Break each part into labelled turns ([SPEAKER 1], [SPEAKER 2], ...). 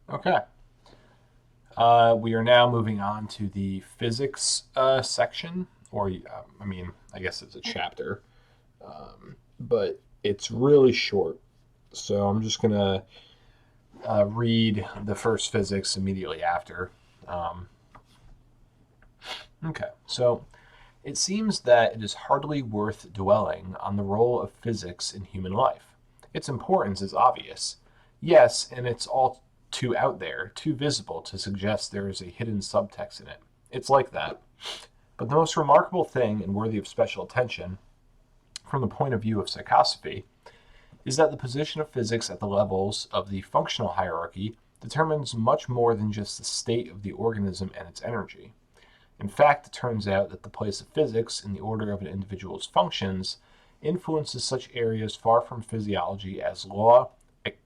[SPEAKER 1] Okay. We are now moving on to the physics section, or I guess it's a chapter, but it's really short. So I'm just gonna read the first physics immediately after. Um, okay. So it seems that it is hardly worth dwelling on the role of physics in human life. Its importance is obvious. Yes, and it's all too out there, too visible to suggest there is a hidden subtext in it. It's like that. But the most remarkable thing and worthy of special attention, from the point of view of psychosophy, is that the position of physics at the levels of the functional hierarchy determines much more than just the state of the organism and its energy. In fact, it turns out that the place of physics in the order of an individual's functions influences such areas far from physiology as law,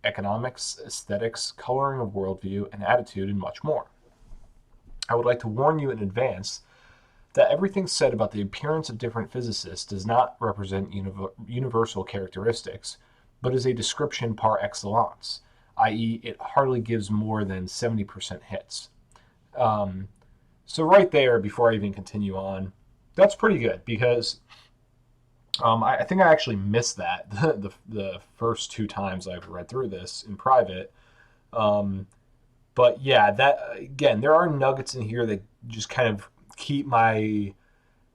[SPEAKER 1] economics, aesthetics, coloring of worldview, and attitude, and much more. I would like to warn you in advance that everything said about the appearance of different physicists does not represent universal characteristics, but is a description par excellence, i.e., it hardly gives more than 70% hits. Um, so, right there, before I even continue on, that's pretty good because I think I actually missed that the first two times I've read through this in private. Um, but yeah, that again, there are nuggets in here that just kind of keep my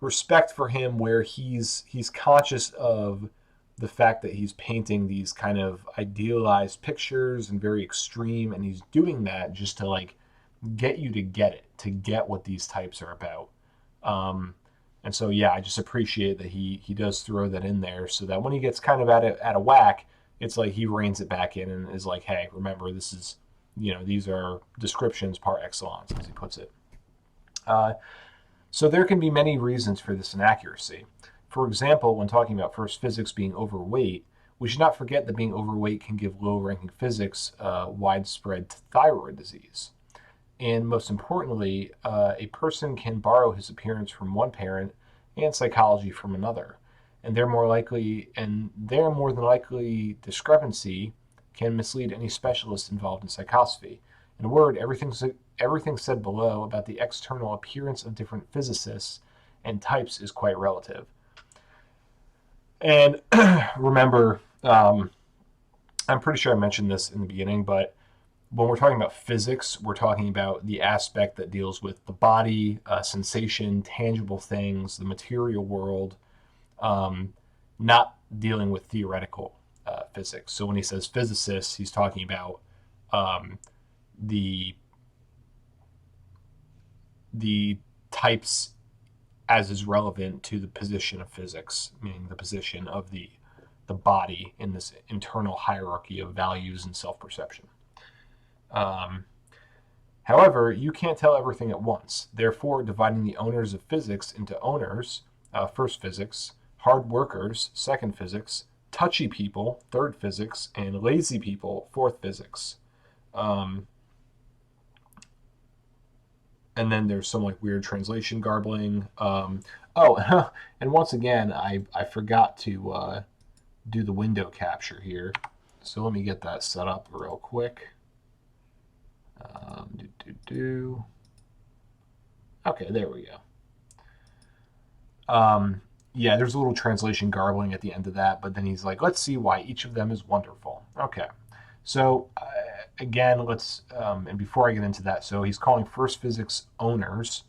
[SPEAKER 1] respect for him where he's conscious of the fact that he's painting these kind of idealized pictures and very extreme, and he's doing that just to like get you to get it, to get what these types are about. um, and so yeah, I just appreciate that he does throw that in there so that when he gets kind of at a whack, it's like he reins it back in and is like, hey, remember, this is, these are descriptions par excellence, as he puts it. uh, so there can be many reasons for this inaccuracy. For example, when talking about first physics being overweight, we should not forget that being overweight can give low ranking physics widespread thyroid disease. And most importantly, a person can borrow his appearance from one parent and psychology from another. And their more than likely discrepancy can mislead any specialist involved in psychosophy. In a word, everything said below about the external appearance of different physicists and types is quite relative. And remember, I'm pretty sure I mentioned this in the beginning, but when we're talking about physics, we're talking about the aspect that deals with the body, sensation, tangible things, the material world, um, not dealing with theoretical physics. So when he says physicists, he's talking about um, the the types as is relevant to the position of physics, meaning the position of the body in this internal hierarchy of values and self perception. Um, However, you can't tell everything at once. Therefore, dividing the owners of physics into owners, first physics, hard workers, second physics, touchy people, third physics, and lazy people, fourth physics. Um, and then there's some like weird translation garbling. Oh, and once again, I forgot to do the window capture here. So let me get that set up real quick. Do, do, do. Okay, there we go. Yeah, there's a little translation garbling at the end of that, but then he's like, let's see why each of them is wonderful. Okay. So, again, and before I get into that, so he's calling first physics owners.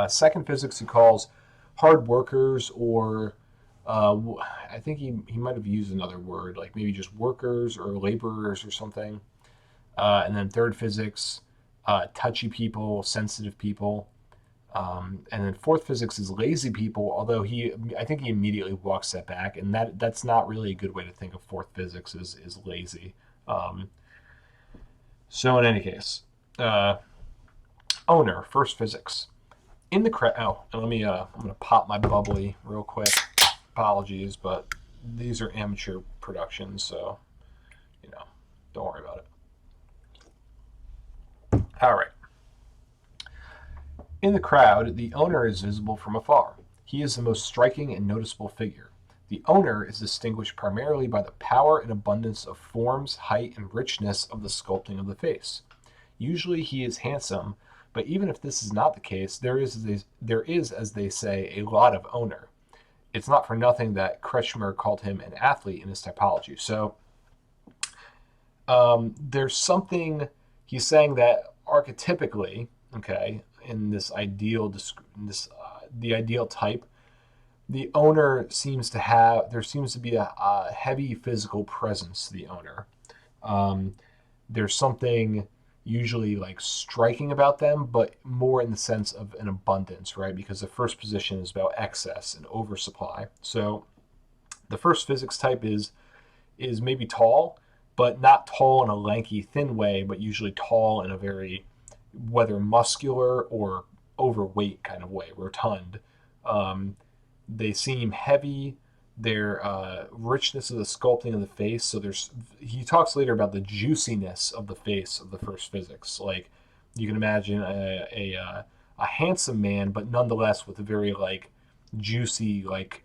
[SPEAKER 1] Second physics, he calls hard workers, or uh, I think he might have used another word, like maybe just workers or laborers or something. And then third physics, touchy people, sensitive people. And then fourth physics is lazy people, although I think he immediately walks that back, and that's not really a good way to think of fourth physics is lazy. Um, so in any case, uh, owner first physics in the oh, and I'm gonna pop my bubbly real quick. Apologies, but these are amateur productions, so you know, don't worry about it. All right. In the crowd, the owner is visible from afar. He is the most striking and noticeable figure. The owner is distinguished primarily by the power and abundance of forms, height, and richness of the sculpting of the face. Usually he is handsome, but even if this is not the case, there is, as they say, a lot of owner. It's not for nothing that Kretschmer called him an athlete in his typology. So there's something he's saying that archetypically, okay, in this the ideal type, the owner seems to have there seems to be a heavy physical presence to the owner. Um, there's something usually like striking about them, but more in the sense of an abundance, right? Because the first position is about excess and oversupply. So the first physics type is maybe tall, but not tall in a lanky, thin way, but usually tall in a very whether muscular or overweight kind of way, rotund. Um, they seem heavy. Their richness of the sculpting of the face. So he talks later about the juiciness of the face of the first physics. Like you can imagine a handsome man, but nonetheless with a very like juicy, like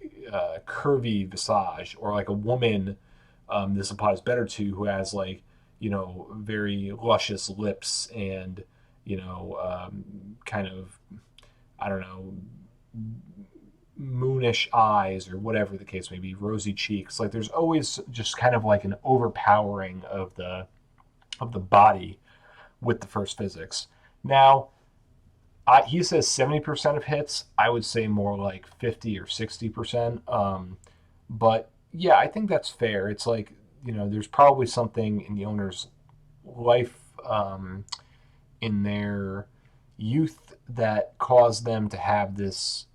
[SPEAKER 1] curvy visage, or like a woman. This applies better to who has like very luscious lips and kind of I don't know moonish eyes or whatever the case may be, rosy cheeks. Like there's always just kind of like an overpowering of the body with the first physics. Now, he says 70% of hits. I would say more like 50 or 60%. But yeah, I think that's fair. It's like there's probably something in the owner's life, in their youth, that caused them to have this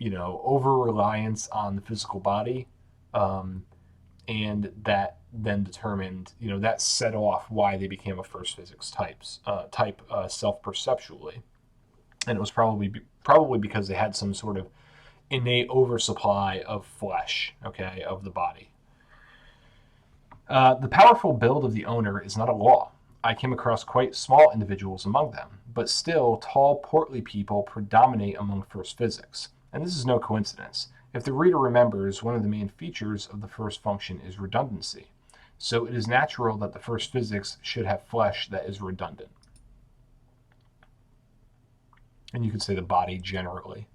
[SPEAKER 1] over reliance on the physical body, um, and that then determined, that set off why they became a first physics type self perceptually, and it was probably because they had some sort of innate oversupply of flesh, okay, of the body. The powerful build of the owner is not a law. I came across quite small individuals among them, but still tall, portly people predominate among first physics. And this is no coincidence. If the reader remembers, one of the main features of the first function is redundancy. So it is natural that the first physics should have flesh that is redundant. And you could say the body generally.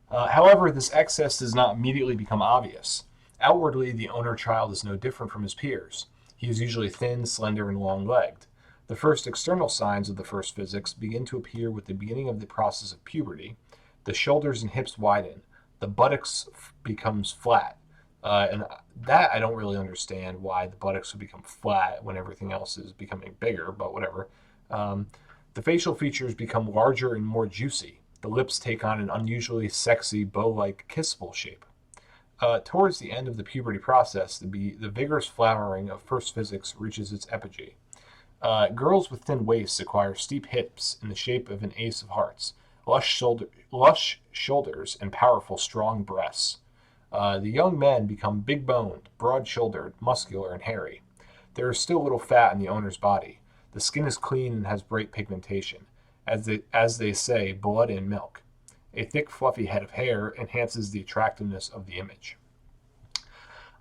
[SPEAKER 1] However, this excess does not immediately become obvious. Outwardly, the owner child is no different from his peers. He is usually thin, slender, and long-legged. The first external signs of the first physics begin to appear with the beginning of the process of puberty. The shoulders and hips widen. The buttocks becomes flat. And that I don't really understand why the buttocks would become flat when everything else is becoming bigger, but whatever. The facial features become larger and more juicy. The lips take on an unusually sexy, bow-like kissable shape. Towards the end of the puberty process, the vigorous flowering of first physics reaches its apogee. Girls with thin waists acquire steep hips in the shape of an ace of hearts, lush shoulders, and powerful, strong breasts. The young men become big-boned, broad-shouldered, muscular, and hairy. There is still little fat in the owner's body. The skin is clean and has bright pigmentation. As they say, blood in milk. A thick, fluffy head of hair enhances the attractiveness of the image.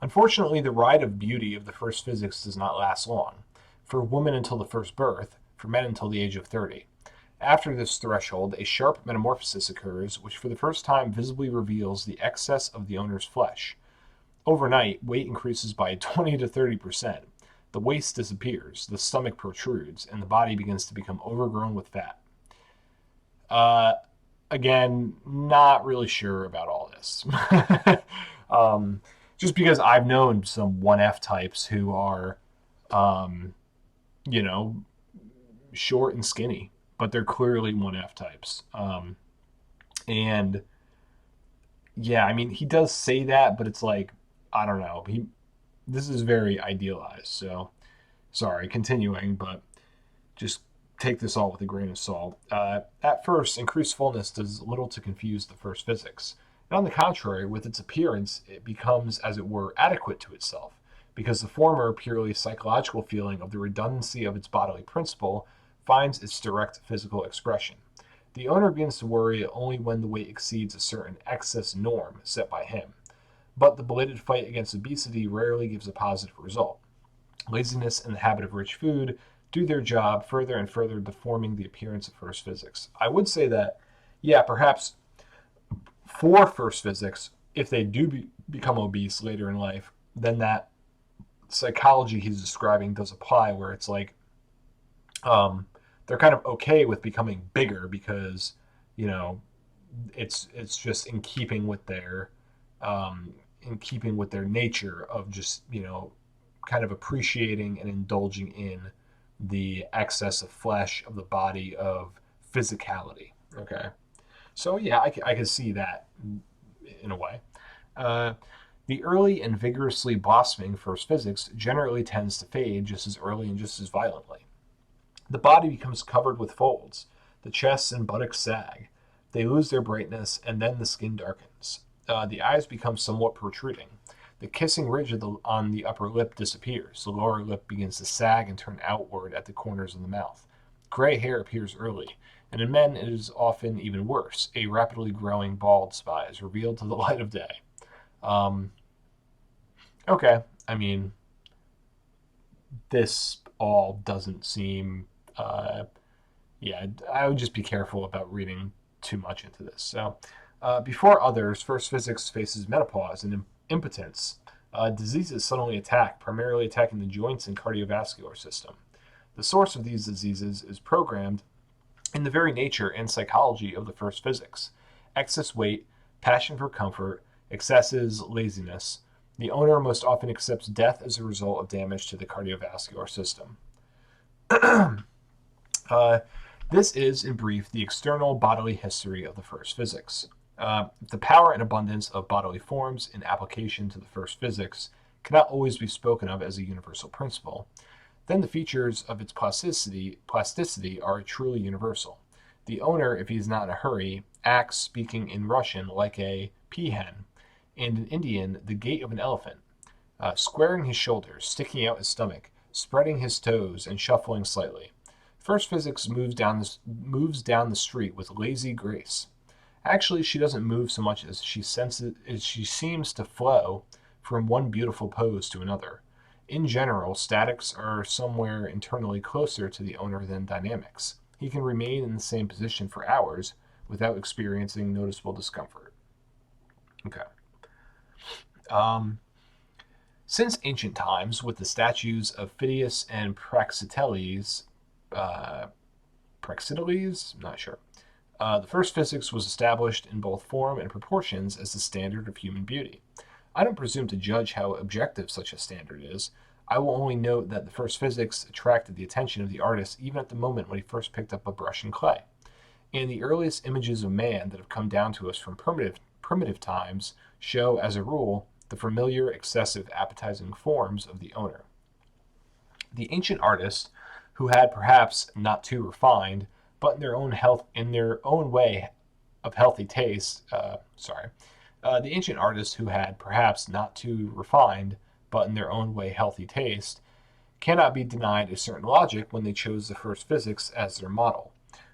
[SPEAKER 1] Unfortunately, the ride of beauty of the first physics does not last long. For women until the first birth, for men until the age of 30. After this threshold, a sharp metamorphosis occurs, which for the first time visibly reveals the excess of the owner's flesh. Overnight, weight increases by 20 to 30%. The waist disappears, the stomach protrudes, and the body begins to become overgrown with fat. Again, not really sure about all this. Just because I've known some 1F types who are, you know, short and skinny, but they're clearly 1F types. And yeah, I mean, he does say that, but it's like, I don't know. This is very idealized. So sorry, continuing, but just take this all with a grain of salt. At first, increased fullness does little to confuse the first physics. And on the contrary, with its appearance, it becomes, as it were, adequate to itself, because the former purely psychological feeling of the redundancy of its bodily principle finds its direct physical expression. The owner begins to worry only when the weight exceeds a certain excess norm set by him. but the belated fight against obesity rarely gives a positive result. Laziness and the habit of rich food do their job, further and further deforming the appearance of first physics. I would say that, yeah, perhaps for first physics, if they do become obese later in life, then that psychology he's describing does apply, where it's like um, they're kind of okay with becoming bigger because you know it's just in keeping with their nature of just kind of appreciating and indulging in the excess of flesh of the body of physicality. Okay, so yeah, I can see that in a way. Uh, the early and vigorously blossoming first physics generally tends to fade just as early and just as violently. The body becomes covered with folds. The chest and buttocks sag. They lose their brightness, and then the skin darkens. The eyes become somewhat protruding. The kissing ridge on the upper lip disappears. The lower lip begins to sag and turn outward at the corners of the mouth. Gray hair appears early, and in men it is often even worse. A rapidly growing bald spot is revealed to the light of day. Um, okay, I mean, this all doesn't seem yeah, I would just be careful about reading too much into this. So, before others, first physics faces menopause and impotence. Diseases suddenly attack, primarily attacking the joints and cardiovascular system. The source of these diseases is programmed in the very nature and psychology of the first physics: excess weight, passion for comfort, excesses, laziness. The owner most often accepts death as a result of damage to the cardiovascular system. Uh, this is, in brief, the external bodily history of the first physics. The power and abundance of bodily forms in application to the first physics cannot always be spoken of as a universal principle. Then the features of its plasticity are truly universal. The owner, if he is not in a hurry, acts, speaking in Russian, like a peahen, and in Indian, the gait of an elephant, squaring his shoulders, sticking out his stomach, spreading his toes, and shuffling slightly. First physics moves down the street with lazy grace. Actually, she doesn't move so much as she seems to flow from one beautiful pose to another. In general, statics are somewhere internally closer to the owner than dynamics. He can remain in the same position for hours without experiencing noticeable discomfort. Okay. Um, since ancient times, with the statues of Phidias and uh, Praxiteles, I'm not sure. The first physics was established in both form and proportions as the standard of human beauty. I don't presume to judge how objective such a standard is. I will only note that the first physics attracted the attention of the artist even at the moment when he first picked up a brush and clay. And the earliest images of man that have come down to us from primitive times show, as a rule, the familiar, excessive, appetizing forms of the owner. The ancient artists, who had perhaps not too refined, but in their own way of healthy taste. The ancient artists who had perhaps not too refined, but in their own way healthy taste, cannot be denied a certain logic when they chose the first physics as their model.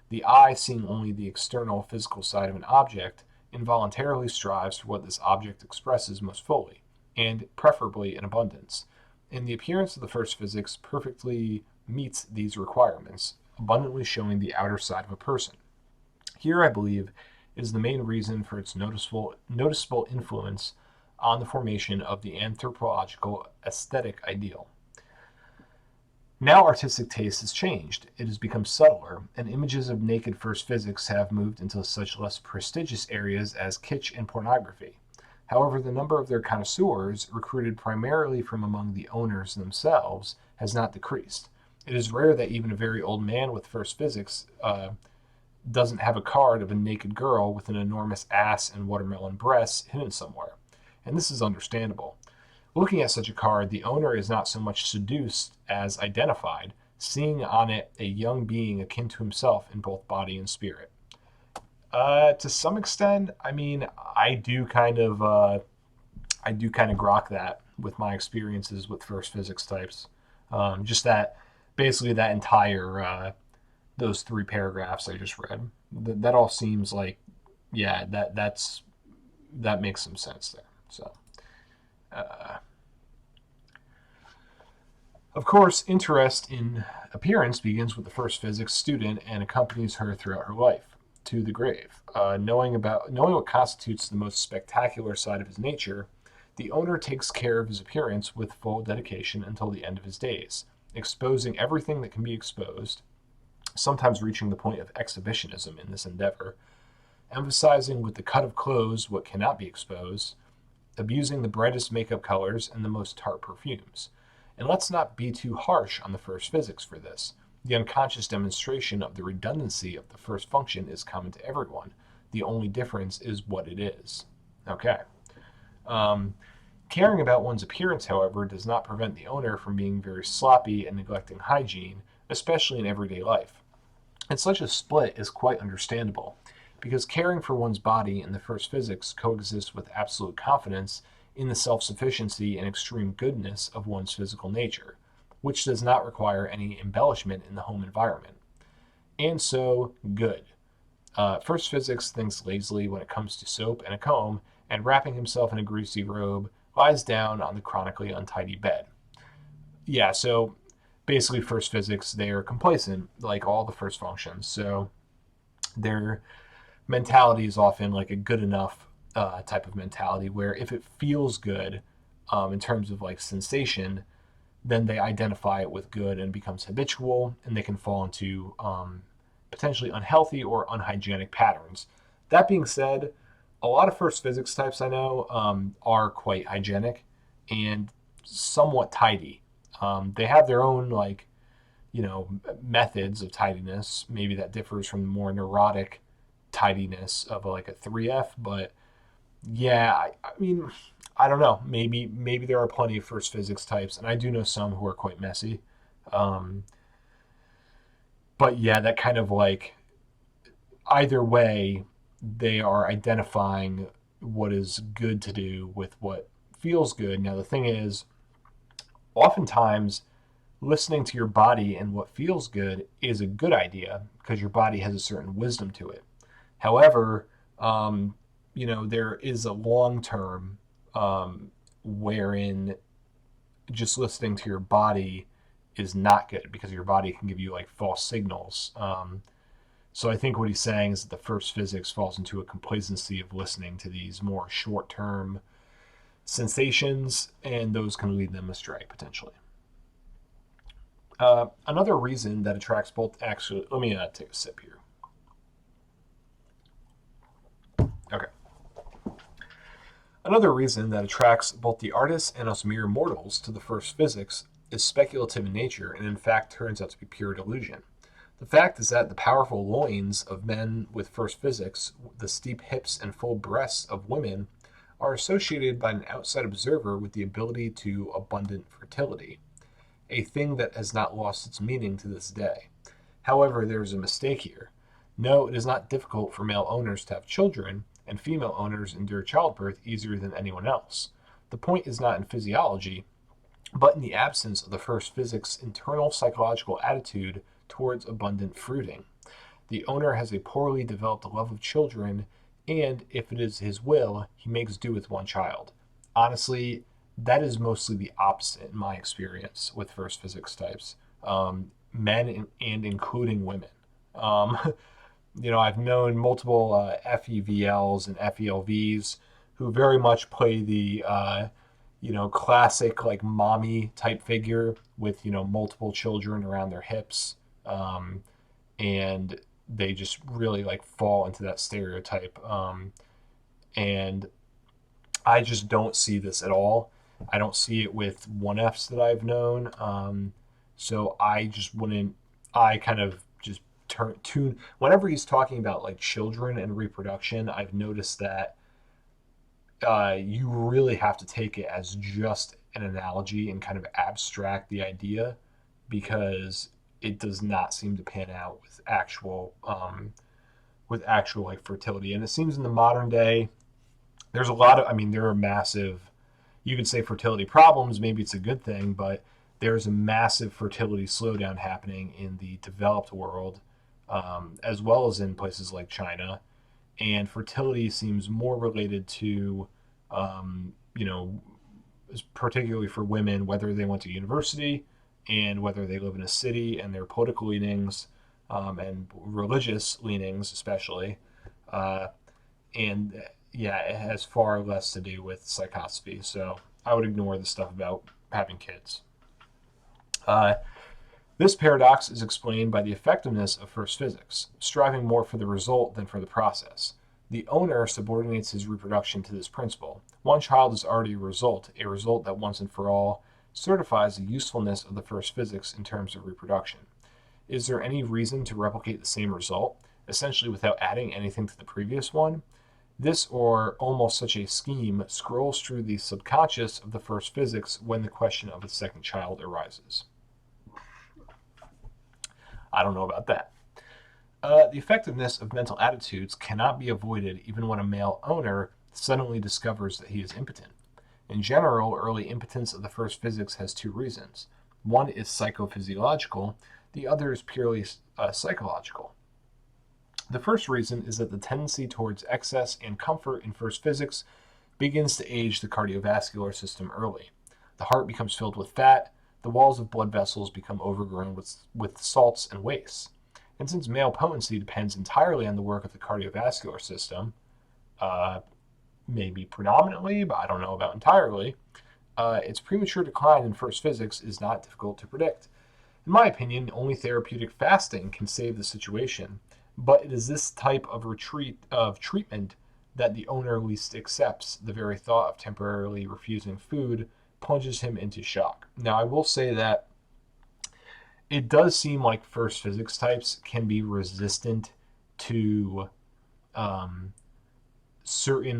[SPEAKER 1] The eye, seeing only the external physical side of an object, involuntarily strives for what this object expresses most fully, and preferably in abundance. And the appearance of the first physics perfectly meets these requirements, abundantly showing the outer side of a person. Here, I believe, is the main reason for its noticeable influence on the formation of the anthropological aesthetic ideal. Now artistic taste has changed. It has become subtler, and images of naked first physics have moved into such less prestigious areas as kitsch and pornography. However, the number of their connoisseurs, recruited primarily from among the owners themselves, has not decreased. It is rare that even a very old man with first physics doesn't have a card of a naked girl with an enormous ass and watermelon breasts hidden somewhere. And this is understandable. Looking at such a card, the owner is not so much seduced as identified, seeing on it a young being akin to himself in both body and spirit. To some extent, I mean, I do kind of grok that with my experiences with first physics types. Just that, basically, that entire those three paragraphs I just read. That all seems like, yeah, that makes some sense there. So, Uh, of course, interest in appearance begins with the first physics student and accompanies her throughout her life to the grave. Knowing what constitutes the most spectacular side of his nature, the owner takes care of his appearance with full dedication until the end of his days, exposing everything that can be exposed, sometimes reaching the point of exhibitionism in this endeavor, emphasizing with the cut of clothes what cannot be exposed, abusing the brightest makeup colors and the most tart perfumes. And let's not be too harsh on the first physics for this. The unconscious demonstration of the redundancy of the first function is common to everyone. The only difference is what it is. Okay. Um, Caring about one's appearance, however, does not prevent the owner from being very sloppy and neglecting hygiene, especially in everyday life. And such a split is quite understandable, because caring for one's body in the first physics coexists with absolute confidence in the self sufficiency and extreme goodness of one's physical nature, which does not require any embellishment in the home environment. And so, good. First Physics thinks lazily when it comes to soap and a comb, and wrapping himself in a greasy robe, lies down on the chronically untidy bed. Yeah, so basically, First Physics, they are complacent, like all the first functions. So their mentality is often like a good enough type of mentality where if it feels good in terms of like sensation, then they identify it with good and becomes habitual, and they can fall into potentially unhealthy or unhygienic patterns. That being said, a lot of first physics types I know are quite hygienic and somewhat tidy. They have their own like methods of tidiness. Maybe that differs from the more neurotic tidiness of like a 3F, but yeah, I mean, I don't know. Maybe there are plenty of first physics types, and I do know some who are quite messy. Um, but yeah, that kind of like either way, they are identifying what is good to do with what feels good. Now the thing is, oftentimes listening to your body and what feels good is a good idea because your body has a certain wisdom to it. However, um, there is a long term wherein just listening to your body is not good because your body can give you like false signals. So I think what he's saying is that the first physics falls into a complacency of listening to these more short term sensations, and those can lead them astray potentially. Another reason that attracts both actually, let me take a sip here. Okay. Another reason that attracts both the artists and us mere mortals to the first physics is speculative in nature and in fact turns out to be pure delusion. The fact is that the powerful loins of men with first physics, the steep hips and full breasts of women, are associated by an outside observer with the ability to abundant fertility, a thing that has not lost its meaning to this day. However, there is a mistake here. No, it is not difficult for male owners to have children, and female owners endure childbirth easier than anyone else. The point is not in physiology, but in the absence of the first physics' internal psychological attitude towards abundant fruiting. The owner has a poorly developed love of children, and if it is his will, he makes do with one child. Honestly, that is mostly the opposite in my experience with first physics types, men and including women. Um, I've known multiple FEVLs and FELVs who very much play the classic like mommy type figure with multiple children around their hips, um, and they just really like fall into that stereotype. And I just don't see this at all. I don't see it with 1Fs that I've known. So I just wouldn't. I kind of just tune whenever he's talking about like children and reproduction. I've noticed that you really have to take it as just an analogy and kind of abstract the idea because it does not seem to pan out with actual like fertility. And it seems in the modern day, there's a lot of, I mean, there are massive, you could say fertility problems, maybe it's a good thing, but there's a massive fertility slowdown happening in the developed world, as well as in places like China. And fertility seems more related to, um, you know, particularly for women, whether they went to university and whether they live in a city, and their political leanings and religious leanings, especially. Uh, and yeah, it has far less to do with psychosophy. So I would ignore the stuff about having kids. Uh, this paradox is explained by the effectiveness of first physics, striving more for the result than for the process. The owner subordinates his reproduction to this principle. One child is already a result that once and for all certifies the usefulness of the first physics in terms of reproduction. Is there any reason to replicate the same result, essentially without adding anything to the previous one? This, or almost such a scheme, scrolls through the subconscious of the first physics when the question of a second child arises. I don't know about that. The effectiveness of mental attitudes cannot be avoided even when a male owner suddenly discovers that he is impotent. In general, early impotence of the first physics has two reasons. One is psychophysiological, the other is purely psychological. The first reason is that the tendency towards excess and comfort in first physics begins to age the cardiovascular system early. The heart becomes filled with fat, the walls of blood vessels become overgrown with salts and wastes. And since male potency depends entirely on the work of the cardiovascular system, uh, maybe predominantly, but I don't know about entirely, its premature decline in first physics is not difficult to predict. In my opinion, only therapeutic fasting can save the situation, but it is this type of treatment that the owner least accepts. The very thought of temporarily refusing food plunges him into shock. Now, I will say that it does seem like first physics types can be resistant to um, certain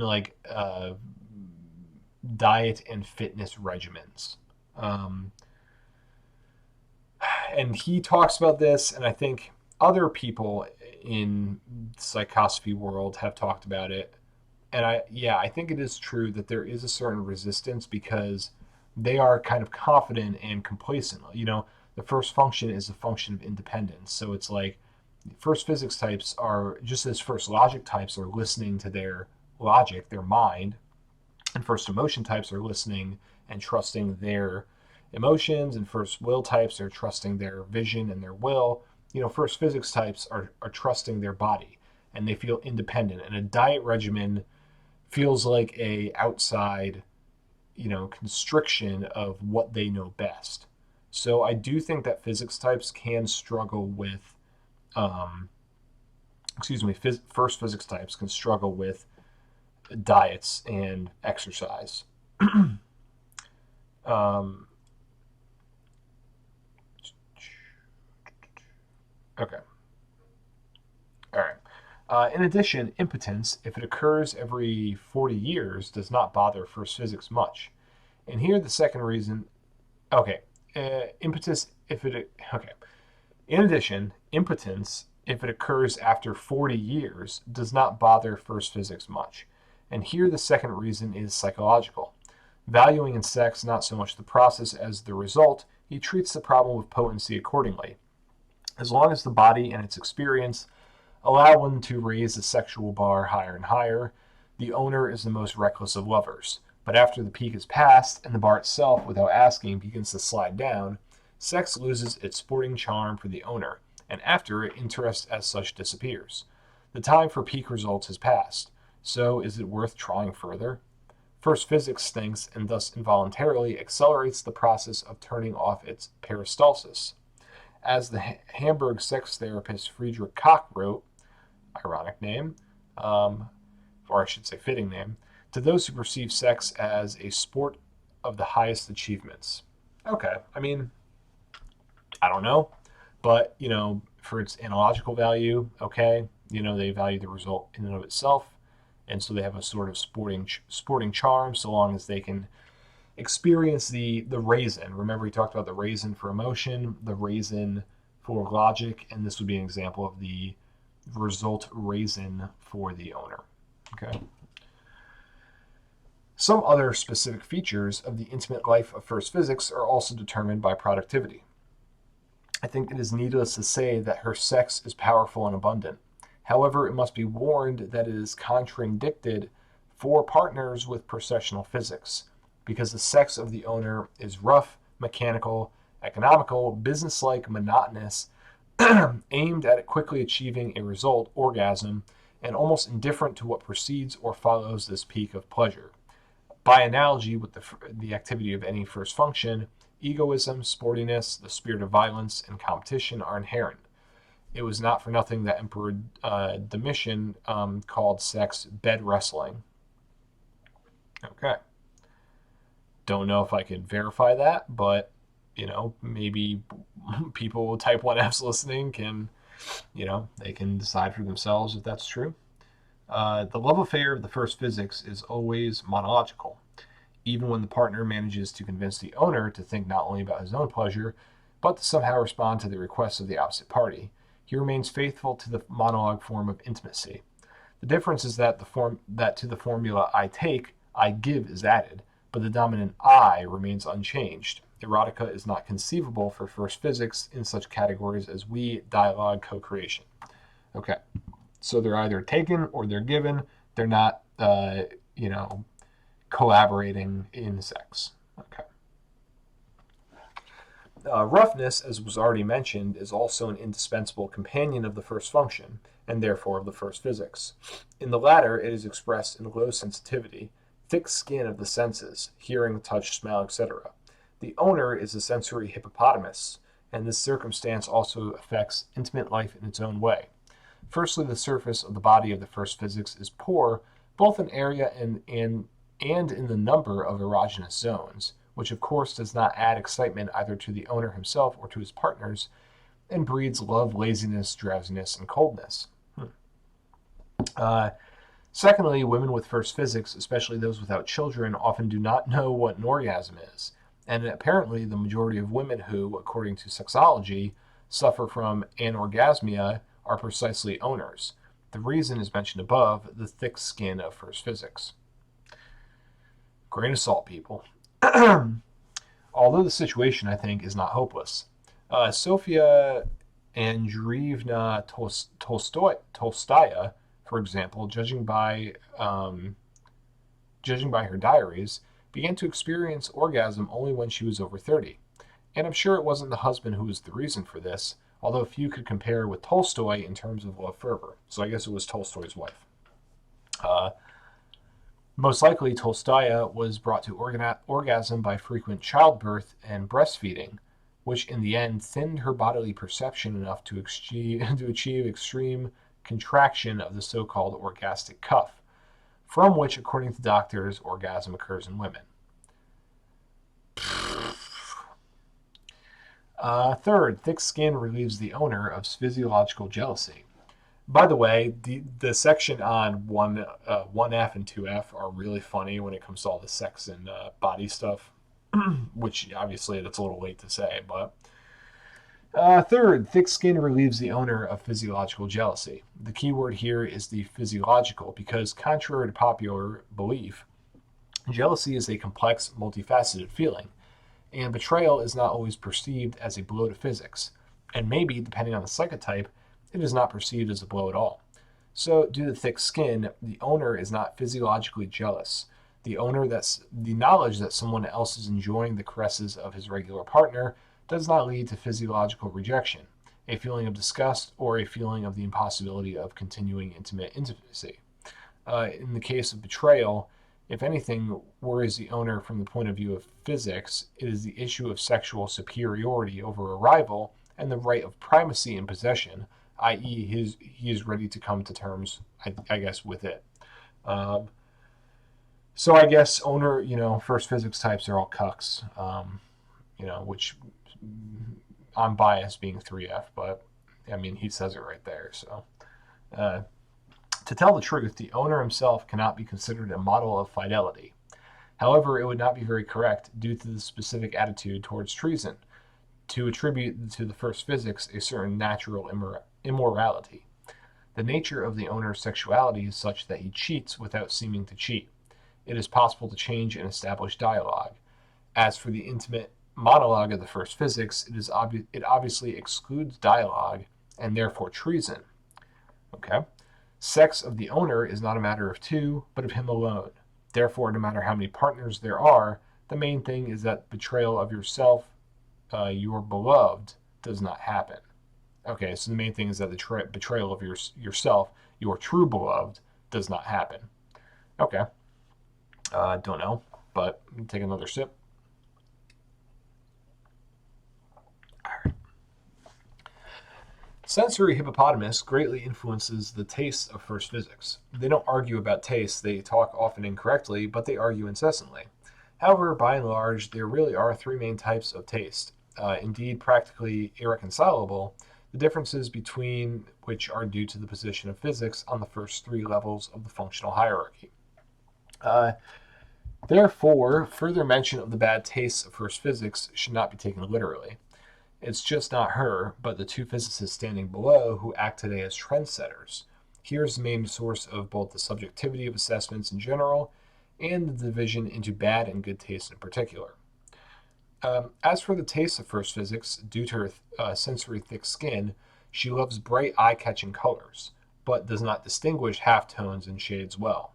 [SPEAKER 1] diet and fitness regimens. Um, and he talks about this, and I think other people in the psychosophy world have talked about it. And I think it is true that there is a certain resistance because they are kind of confident and complacent. The first function is a function of independence. So it's like first physics types are just as first logic types are listening to their logic, their mind, and first emotion types are listening and trusting their emotions, and first will types are trusting their vision and their will. First physics types are trusting their body and they feel independent. And a diet regimen feels like a outside, constriction of what they know best. So I do think that physics types can struggle with, um, first physics types can struggle with diets and exercise. um, okay. All right. In addition, impotence, if it occurs every 40 years, does not bother first physics much. And here the second reason, okay, impotence, if it, okay. In addition, impotence, if it occurs after 40 years, does not bother first physics much. And here the second reason is psychological. Valuing in sex not so much the process as the result, he treats the problem of potency accordingly. As long as the body and its experience allow one to raise the sexual bar higher and higher, the owner is the most reckless of lovers. But after the peak is passed and the bar itself, without asking, begins to slide down, sex loses its sporting charm for the owner, and after it, interest as such disappears. The time for peak results has passed, so is it worth trying further? First physics thinks and thus involuntarily accelerates the process of turning off its peristalsis. As the Hamburg sex therapist Friedrich Koch wrote, ironic name, or I should say fitting name, to those who perceive sex as a sport of the highest achievements. Okay, I mean, I don't know, but for its analogical value, okay, they value the result in and of itself, and so they have a sort of sporting charm, so long as they can experience the raisin. Remember, he talked about the raisin for emotion, the raisin for logic, and this would be an example of the result raisin for the owner. Okay. Some other specific features of the intimate life of first physics are also determined by productivity. I think it is needless to say that her sex is powerful and abundant. However, it must be warned that it is contradicted for partners with processional physics, because the sex of the owner is rough, mechanical, economical, businesslike, monotonous, aimed at quickly achieving a result, orgasm, and almost indifferent to what precedes or follows this peak of pleasure. By analogy with the activity of any first function, egoism, sportiness, the spirit of violence, and competition are inherent. It was not for nothing that Emperor Domitian called sex bed wrestling. Okay. Don't know if I can verify that, but maybe people type 1Fs listening can, they can decide for themselves if that's true. The love affair of the first physics is always monological, even when the partner manages to convince the owner to think not only about his own pleasure, but to somehow respond to the requests of the opposite party. He remains faithful to the monologue form of intimacy. The difference is that to the formula I take, I give is added, but the dominant I remains unchanged. Erotica is not conceivable for first physics in such categories as we, dialogue, co-creation. Okay, so they're either taken or they're given. They're not, collaborating in sex. Okay. Roughness, as was already mentioned, is also an indispensable companion of the first function, and therefore of the first physics. In the latter, it is expressed in low sensitivity, thick skin of the senses, hearing, touch, smell, etc. The owner is a sensory hippopotamus, and this circumstance also affects intimate life in its own way. Firstly, the surface of the body of the first physics is poor, both in area and in the number of erogenous zones, which of course does not add excitement either to the owner himself or to his partners, and breeds love, laziness, drowsiness, and coldness. Secondly, women with first physics, especially those without children, often do not know what an orgasm is, and apparently the majority of women who, according to sexology, suffer from anorgasmia are precisely owners. The reason is mentioned above, the thick skin of first physics. Grain of salt, people. Although the situation, I think, is not hopeless. Sofia Andreevna Tolstaya, for example, judging by her diaries, began to experience orgasm only when she was over 30. And I'm sure it wasn't the husband who was the reason for this, although few could compare with Tolstoy in terms of love fervor. So I guess it was Tolstoy's wife. Most likely, Tolstaya was brought to orgasm by frequent childbirth and breastfeeding, which in the end thinned her bodily perception enough to achieve extreme contraction of the so-called orgastic cuff, from which, according to doctors, orgasm occurs in women. Third, thick skin relieves the owner of physiological jealousy. By the way, the section on 1F and 2F are really funny when it comes to all the sex and body stuff, which obviously that's a little late to say, but third, thick skin relieves the owner of physiological jealousy. The key word here is the physiological, because contrary to popular belief, jealousy is a complex, multifaceted feeling, and betrayal is not always perceived as a blow to physics, and maybe, depending on the psychotype, it is not perceived as a blow at all. So, due to thick skin, the owner is not physiologically jealous. The knowledge that someone else is enjoying the caresses of his regular partner does not lead to physiological rejection, a feeling of disgust, or a feeling of the impossibility of continuing intimacy. In the case of betrayal, if anything worries the owner from the point of view of physics, it is the issue of sexual superiority over a rival and the right of primacy in possession, i.e., he is ready to come to terms, I guess, with it. So I guess first physics types are all cucks, which I'm biased being 3F, but I mean, he says it right there. So, to tell the truth, the owner himself cannot be considered a model of fidelity. However, it would not be very correct, due to the specific attitude towards treason, to attribute to the first physics a certain natural immorality. The nature of the owner's sexuality is such that he cheats without seeming to cheat. It is possible to change and establish dialogue. As for the intimate monologue of the first physics, it obviously excludes dialogue and therefore treason. Okay? Sex of the owner is not a matter of two, but of him alone. Therefore, no matter how many partners there are, The main thing is that betrayal of yourself, your beloved, does not happen. Okay, so the main thing is that the betrayal of yourself, your true beloved, does not happen. Okay, don't know, but take another sip. Sensory hippopotamus greatly influences the taste of first physics. They don't argue about taste, they talk often incorrectly, but they argue incessantly. However, by and large, there really are three main types of taste, indeed practically irreconcilable, the differences between which are due to the position of physics on the first three levels of the functional hierarchy. Uh, Therefore, further mention of the bad tastes of first physics should not be taken literally. It's just not her, but the two physicists standing below who act today as trendsetters. Here's the main source of both the subjectivity of assessments in general and the division into bad and good taste in particular. As for the taste of first physics, due to her sensory thick skin, she loves bright eye catching colors, but does not distinguish halftones and shades well.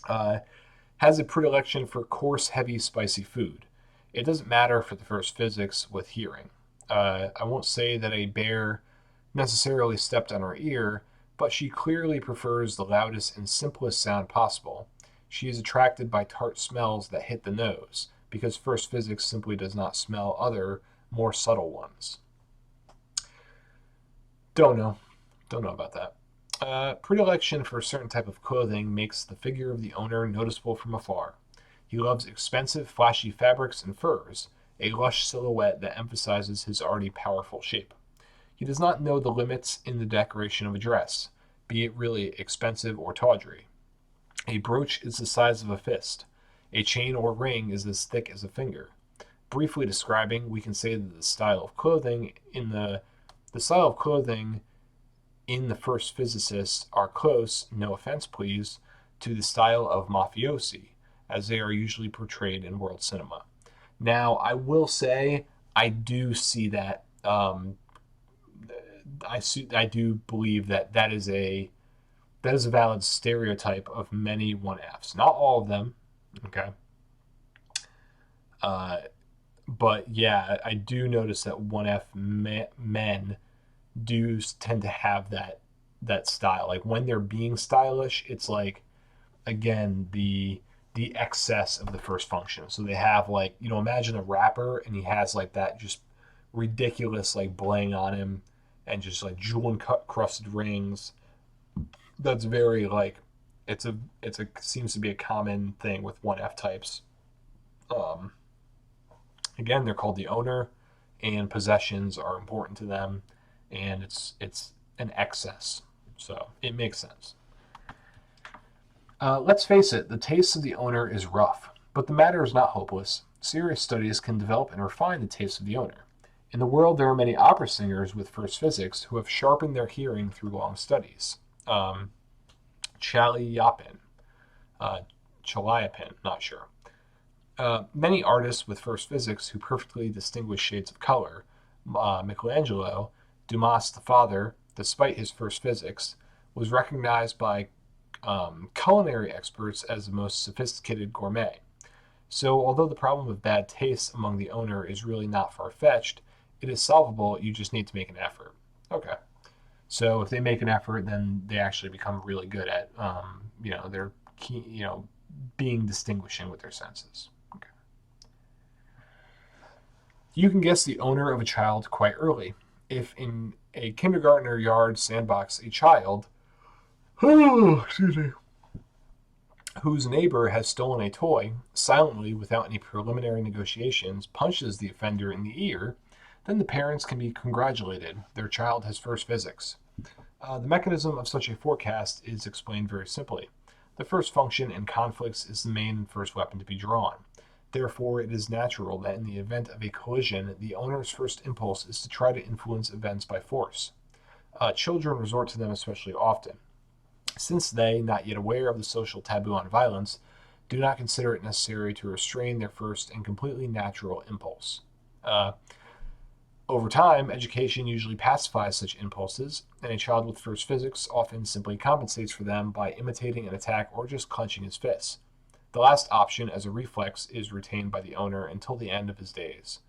[SPEAKER 1] Has a predilection for coarse, heavy, spicy food. It doesn't matter for the first physics with hearing. I won't say that a bear necessarily stepped on her ear, but she clearly prefers the loudest and simplest sound possible. She is attracted by tart smells that hit the nose, because first physics simply does not smell other, more subtle ones. Don't know. Don't know about that. Predilection for a certain type of clothing makes the figure of the owner noticeable from afar. He loves expensive, flashy fabrics and furs, a lush silhouette that emphasizes his already powerful shape. He does not know the limits in the decoration of a dress, be it really expensive or tawdry. A brooch is the size of a fist. A chain or ring is as thick as a finger. Briefly describing, we can say that the style of clothing in the first physicists are close, no offense please, to the style of mafiosi, as they are usually portrayed in world cinema. Now, I will say, I do see that. I do believe that that is a valid stereotype of many 1Fs. Not all of them, okay. Uh, but yeah, I do notice that 1F men do tend to have that style. Like when they're being stylish, it's like again the excess of the first function. So they have like, imagine a rapper and he has like that just ridiculous like bling on him and just like jewel encrusted rings. That's very like it's a seems to be a common thing with 1F types. Um, Again, they're called the owner, and possessions are important to them, and it's an excess, so it makes sense. Let's face it, the taste of the owner is rough, but the matter is not hopeless. Serious studies can develop and refine the taste of the owner. In the world, there are many opera singers with first physics who have sharpened their hearing through long studies. Chaliapin, Chaliapin, not sure. Many artists with first physics who perfectly distinguish shades of color. Michelangelo, Dumas the father, despite his first physics, was recognized by culinary experts as the most sophisticated gourmet. So, although the problem of bad taste among the owner is really not far fetched, it is solvable. You just need to make an effort. Okay. So, if they make an effort, then they actually become really good at, their key, being distinguishing with their senses. Okay. You can guess the owner of a child quite early. If in a kindergartner yard sandbox a child, excuse me, whose neighbor has stolen a toy, silently, without any preliminary negotiations, punches the offender in the ear, then the parents can be congratulated. Their child has first physics. The mechanism of such a forecast is explained very simply. The first function in conflicts is the main and first weapon to be drawn. Therefore, it is natural that in the event of a collision, the owner's first impulse is to try to influence events by force. Children resort to them especially often, since they, not yet aware of the social taboo on violence, do not consider it necessary to restrain their first and completely natural impulse. Over time, education usually pacifies such impulses, and a child with first physics often simply compensates for them by imitating an attack or just clenching his fists. The last option, as a reflex, is retained by the owner until the end of his days.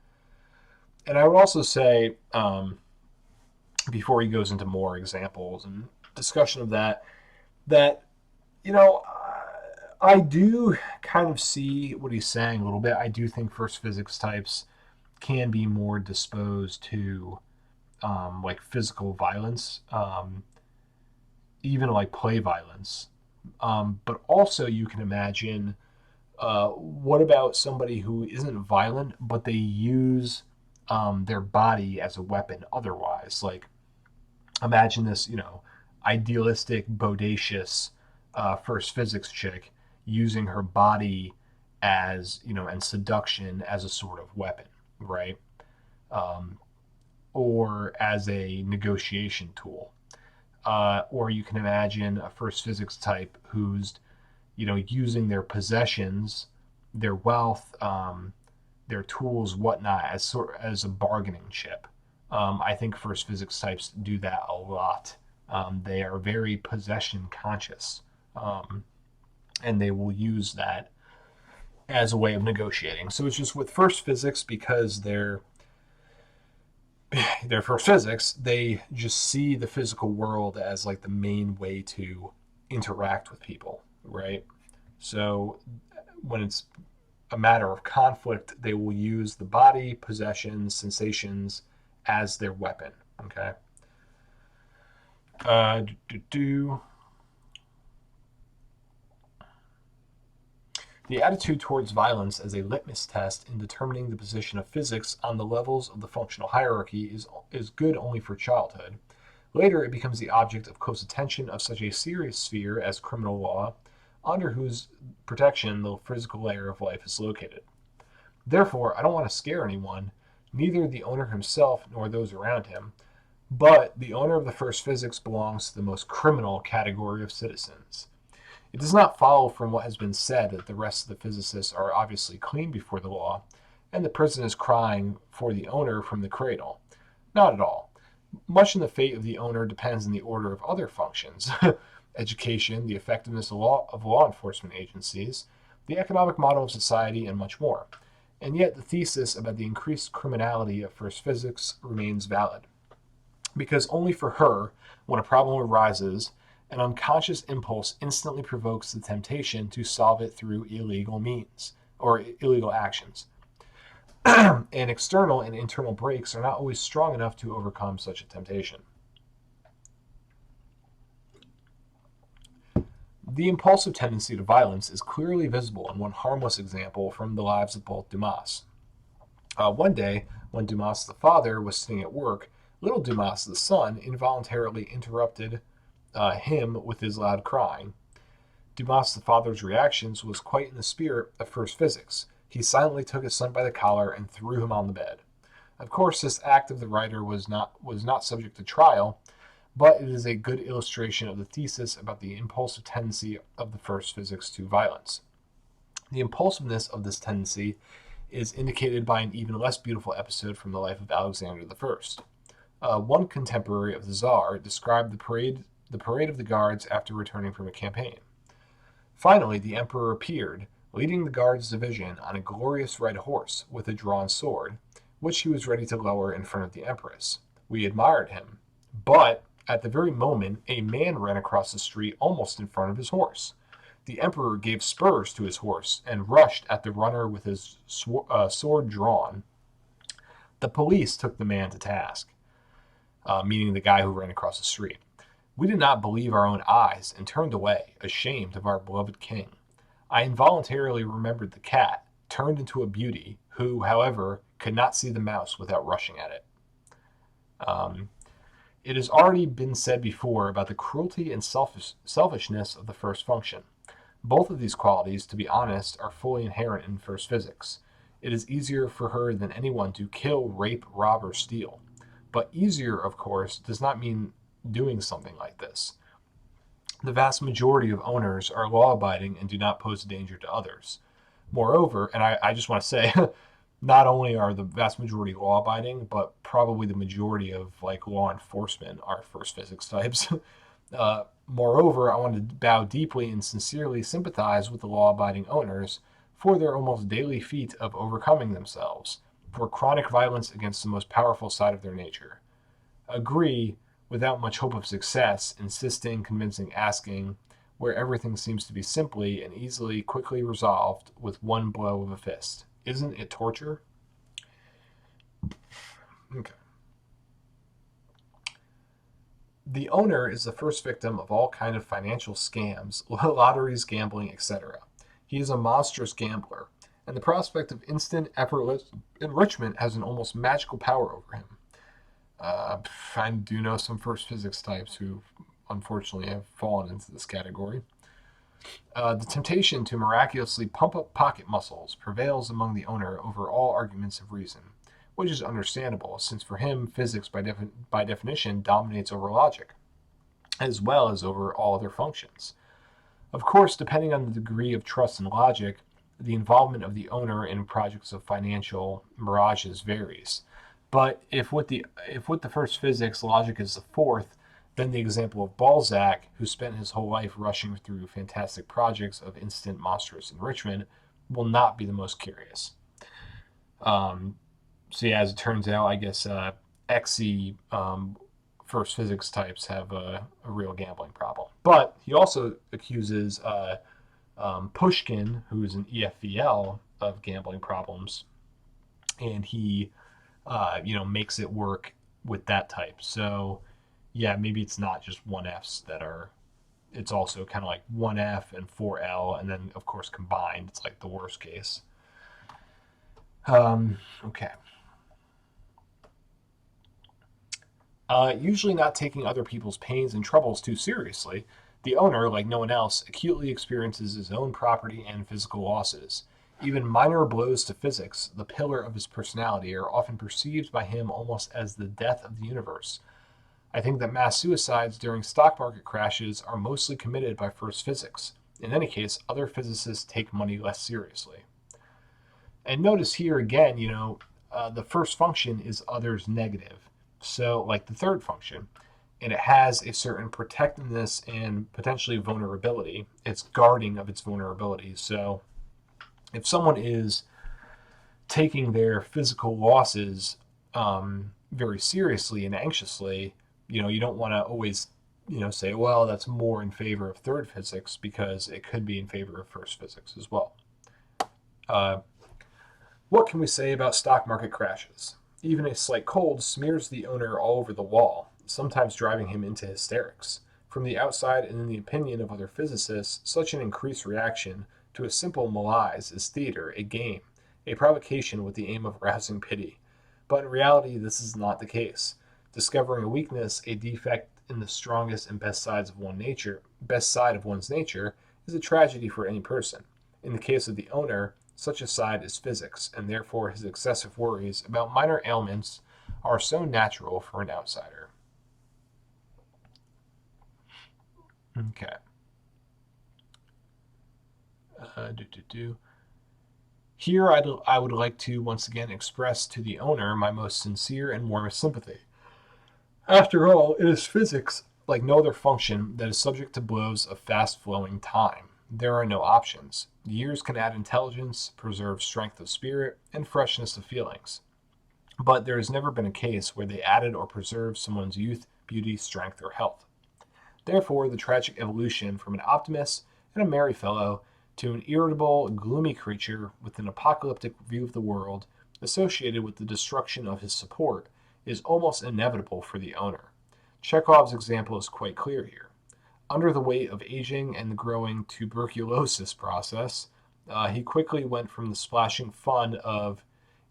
[SPEAKER 1] And I would also say, before he goes into more examples and discussion of that, that, you know, I do kind of see what he's saying a little bit. I do think first physics types can be more disposed to like physical violence, even like play violence. But also, you can imagine what about somebody who isn't violent, but they use their body as a weapon otherwise? Like, imagine this, idealistic, bodacious first physics chick using her body as, and seduction as a sort of weapon, right? Um, or as a negotiation tool. Or you can imagine a first physics type who's, using their possessions, their wealth, their tools, whatnot, as a bargaining chip. I think first physics types do that a lot. They are very possession conscious, and they will use that as a way of negotiating. So it's just with first physics, because they're first physics, they just see the physical world as like the main way to interact with people, right? So when it's a matter of conflict, they will use the body, possessions, sensations as their weapon. Okay. Uh, do, do, do. The attitude towards violence as a litmus test in determining the position of physics on the levels of the functional hierarchy is good only for childhood. Later, it becomes the object of close attention of such a serious sphere as criminal law, under whose protection the physical layer of life is located. Therefore, I don't want to scare anyone, neither the owner himself nor those around him, but the owner of the first physics belongs to the most criminal category of citizens. It does not follow from what has been said that the rest of the physicists are obviously clean before the law, and the prison is crying for the owner from the cradle. Not at all. Much in the fate of the owner depends on the order of other functions education, the effectiveness of law enforcement agencies, the economic model of society, and much more. And yet, the thesis about the increased criminality of first physics remains valid. Because only for her, when a problem arises, an unconscious impulse instantly provokes the temptation to solve it through illegal means or illegal actions. And external and internal brakes are not always strong enough to overcome such a temptation. The impulsive tendency to violence is clearly visible in one harmless example from the lives of both Dumas. One day, when Dumas the father was sitting at work, little Dumas the son involuntarily interrupted him with his loud crying. Dumas the father's reactions was quite in the spirit of first physics. He silently took his son by the collar and threw him on the bed. Of course, this act of the writer was not subject to trial, but it is a good illustration of the thesis about the impulsive tendency of the first physics to violence. The impulsiveness of this tendency is indicated by an even less beautiful episode from the life of Alexander I. One contemporary of the Tsar described the parade of the guards after returning from a campaign. Finally, the emperor appeared, leading the guards division on a glorious red horse with a drawn sword, which he was ready to lower in front of the empress. We admired him, but at the very moment a man ran across the street almost in front of his horse. The emperor gave spurs to his horse and rushed at the runner with his sword drawn. The police took the man to task, meaning the guy who ran across the street. We did not believe our own eyes and turned away, ashamed of our beloved king. I involuntarily remembered the cat, turned into a beauty, who, however, could not see the mouse without rushing at it. It has already been said before about the cruelty and selfishness of the first function. Both of these qualities, to be honest, are fully inherent in first physics. It is easier for her than anyone to kill, rape, rob, or steal. But easier, of course, does not mean doing something like this. The vast majority of owners are law-abiding and do not pose a danger to others. Moreover, and I just want to say, not only are the vast majority law-abiding, but probably the majority of like law enforcement are first physics types. Moreover, I want to bow deeply and sincerely sympathize with the law-abiding owners for their almost daily feat of overcoming themselves, for chronic violence against the most powerful side of their nature. Agree, without much hope of success, insisting, convincing, asking, where everything seems to be simply and easily, quickly resolved with one blow of a fist. Isn't it torture? Okay. The owner is the first victim of all kind of financial scams, lotteries, gambling, etc. He is a monstrous gambler, and the prospect of instant, effortless enrichment has an almost magical power over him. I do know some first physics types who unfortunately have fallen into this category. The temptation to miraculously pump up pocket muscles prevails among the owner over all arguments of reason, which is understandable, since for him physics by definition dominates over logic, as well as over all other functions. Of course, depending on the degree of trust and logic, the involvement of the owner in projects of financial mirages varies. But if with the first physics logic is the fourth, then the example of Balzac, who spent his whole life rushing through fantastic projects of instant monstrous enrichment, will not be the most curious. Um, so yeah, as it turns out, I guess XE first physics types have a real gambling problem. But he also accuses Pushkin, who is an EFVL, of gambling problems, and he makes it work with that type. So yeah, maybe it's not just 1Fs that are. It's also kind of like 1F and 4L, and then of course combined, it's like the worst case. Okay. Usually not taking other people's pains and troubles too seriously, the owner, like no one else, acutely experiences his own property and physical losses. Even minor blows to physics, the pillar of his personality, are often perceived by him almost as the death of the universe. I think that mass suicides during stock market crashes are mostly committed by first physics. In any case, other physicists take money less seriously. And notice here again, the first function is others negative. So, like the third function, and it has a certain protectiveness and potentially vulnerability. It's guarding of its vulnerability. So, if someone is taking their physical losses very seriously and anxiously, you don't want to always, say, well, that's more in favor of third physics because it could be in favor of first physics as well. Uh, what can we say about stock market crashes? Even a slight cold smears the owner all over the wall, sometimes driving him into hysterics. From the outside, and in the opinion of other physicists, such an increased reaction to a simple malaise is theater, a game, a provocation with the aim of rousing pity. But in reality, this is not the case. Discovering a weakness, a defect in the strongest and best side of one's nature, is a tragedy for any person. In the case of the owner, such a side is physics, and therefore his excessive worries about minor ailments are so natural for an outsider. Okay. Do, do, do. Here, I would like to once again express to the owner my most sincere and warmest sympathy. After all, it is physics, like no other function, that is subject to blows of fast flowing time. There are no options. Years can add intelligence, preserve strength of spirit, and freshness of feelings. But there has never been a case where they added or preserved someone's youth, beauty, strength, or health. Therefore, the tragic evolution from an optimist and a merry fellow to an irritable, gloomy creature with an apocalyptic view of the world, associated with the destruction of his support, is almost inevitable for the owner. Chekhov's example is quite clear here. Under the weight of aging and the growing tuberculosis process, he quickly went from the splashing fun of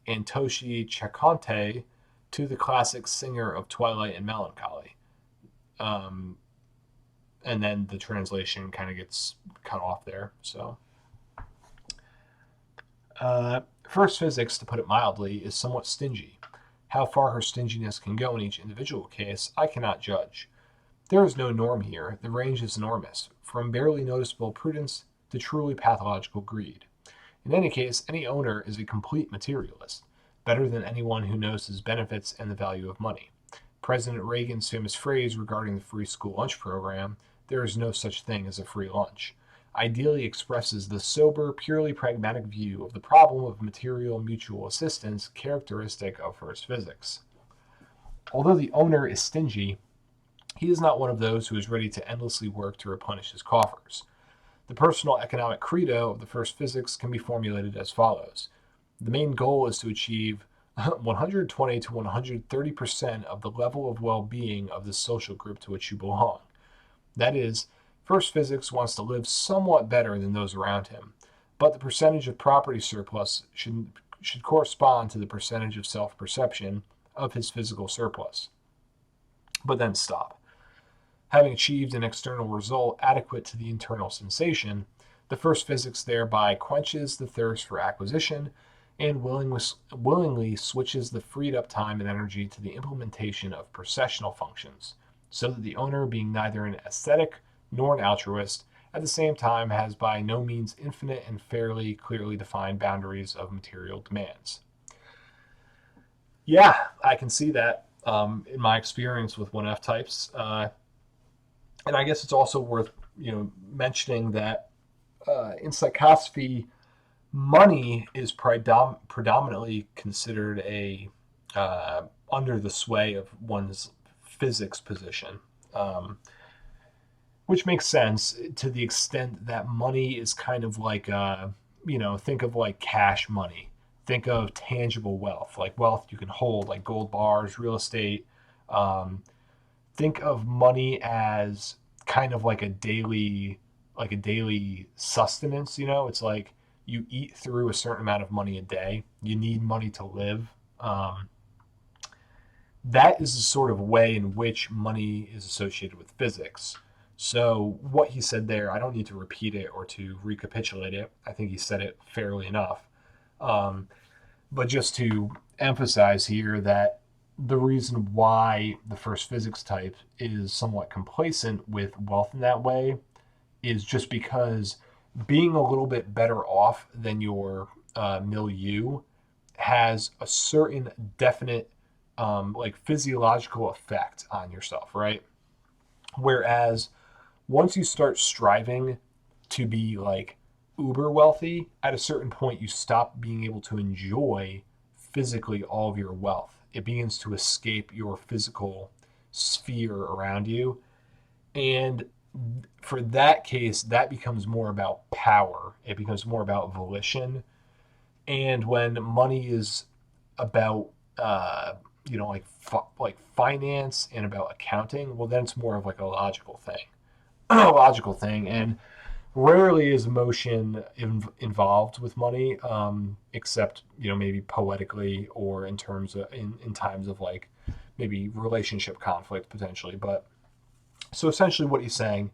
[SPEAKER 1] Antoshi Chakonte to the classic singer of Twilight and Melancholy. Um, and then the translation kind of gets cut off there. So, first physics, to put it mildly, is somewhat stingy. How far her stinginess can go in each individual case, I cannot judge. There is no norm here. The range is enormous, from barely noticeable prudence to truly pathological greed. In any case, any owner is a complete materialist, better than anyone who knows his benefits and the value of money. President Reagan's famous phrase regarding the free school lunch program, "There is no such thing as a free lunch," ideally expresses the sober, purely pragmatic view of the problem of material mutual assistance characteristic of first physics. Although the owner is stingy, he is not one of those who is ready to endlessly work to replenish his coffers. The personal economic credo of the first physics can be formulated as follows. The main goal is to achieve 120 to 130% of the level of well-being of the social group to which you belong. That is, first physics wants to live somewhat better than those around him, but the percentage of property surplus should correspond to the percentage of self-perception of his physical surplus. But then stop. Having achieved an external result adequate to the internal sensation, the first physics thereby quenches the thirst for acquisition and willingly switches the freed up time and energy to the implementation of processional functions, so that the owner, being neither an ascetic nor an altruist, at the same time has by no means infinite and fairly clearly defined boundaries of material demands. Yeah, I can see that in my experience with 1F types. And I guess it's also worth mentioning that in psychosophy, money is predominantly considered a under the sway of one's physics position, which makes sense to the extent that money is kind of like think of like cash money. Think of tangible wealth, like wealth you can hold, like gold bars, real estate. Think of money as kind of like a daily sustenance. It's like you eat through a certain amount of money a day. You need money to live. That is the sort of way in which money is associated with physics. So what he said there, I don't need to repeat it or to recapitulate it. I think he said it fairly enough. But just to emphasize here that the reason why the first physics type is somewhat complacent with wealth in that way is just because being a little bit better off than your milieu has a certain definite physiological effect on yourself, right? Whereas once you start striving to be like uber wealthy, at a certain point you stop being able to enjoy physically all of your wealth. It begins to escape your physical sphere around you. And for that case, that becomes more about power. It becomes more about volition. And when money is about, like finance and about accounting, well, then it's more of like a logical thing. And rarely is emotion involved with money, except maybe poetically or in terms of in times of like maybe relationship conflict potentially. But so essentially, what he's saying,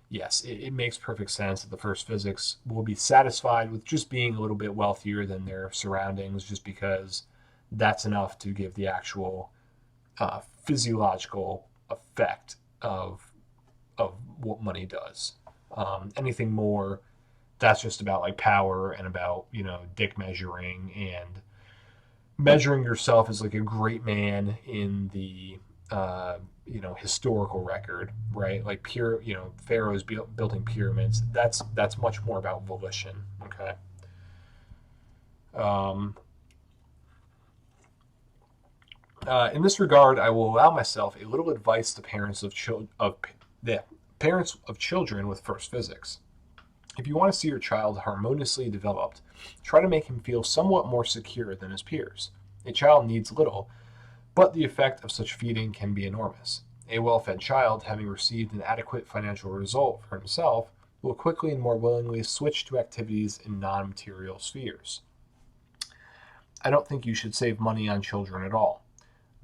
[SPEAKER 1] yes, it makes perfect sense that the first physics will be satisfied with just being a little bit wealthier than their surroundings, just because that's enough to give the actual physiological effect of what money does. Anything more, that's just about like power and about dick measuring and measuring yourself as like a great man in the historical record, right? Like pharaohs building pyramids. That's much more about volition. Okay. In this regard, I will allow myself a little advice to parents of children with first physics. If you want to see your child harmoniously developed, try to make him feel somewhat more secure than his peers. A child needs little, but the effect of such feeding can be enormous. A well-fed child, having received an adequate financial result for himself, will quickly and more willingly switch to activities in non-material spheres. I don't think you should save money on children at all.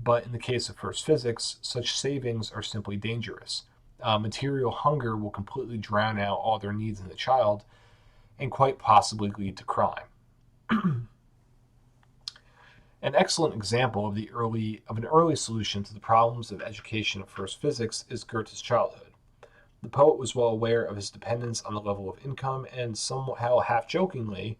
[SPEAKER 1] But in the case of first physics, such savings are simply dangerous. Material hunger will completely drown out all their needs in the child and quite possibly lead to crime. An excellent example of an early solution to the problems of education of first physics is Goethe's childhood. The poet was well aware of his dependence on the level of income and somehow half-jokingly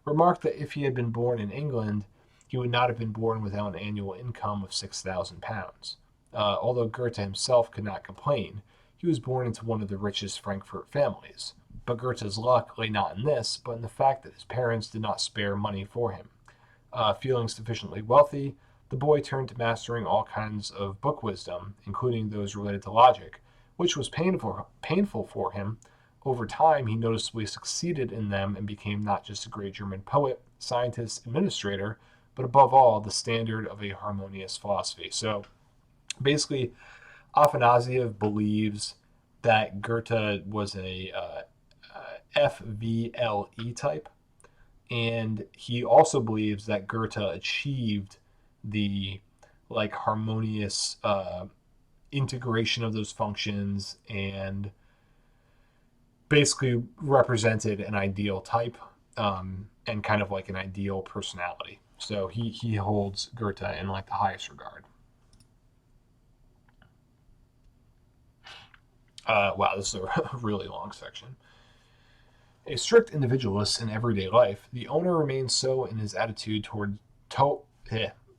[SPEAKER 1] remarked that if he had been born in England, he would not have been born without an annual income of £6,000. Although Goethe himself could not complain, he was born into one of the richest Frankfurt families. But Goethe's luck lay not in this, but in the fact that his parents did not spare money for him. Feeling sufficiently wealthy, the boy turned to mastering all kinds of book wisdom, including those related to logic, which was painful for him. Over time, he noticeably succeeded in them and became not just a great German poet, scientist, administrator, but above all, the standard of a harmonious philosophy. So basically, Afanasiev believes that Goethe was a FVLE type, and he also believes that Goethe achieved the like harmonious integration of those functions and basically represented an ideal type, and kind of like an ideal personality. So he holds Goethe in like the highest regard. Wow, this is a really long section. A strict individualist in everyday life, the owner remains so in his attitude toward to,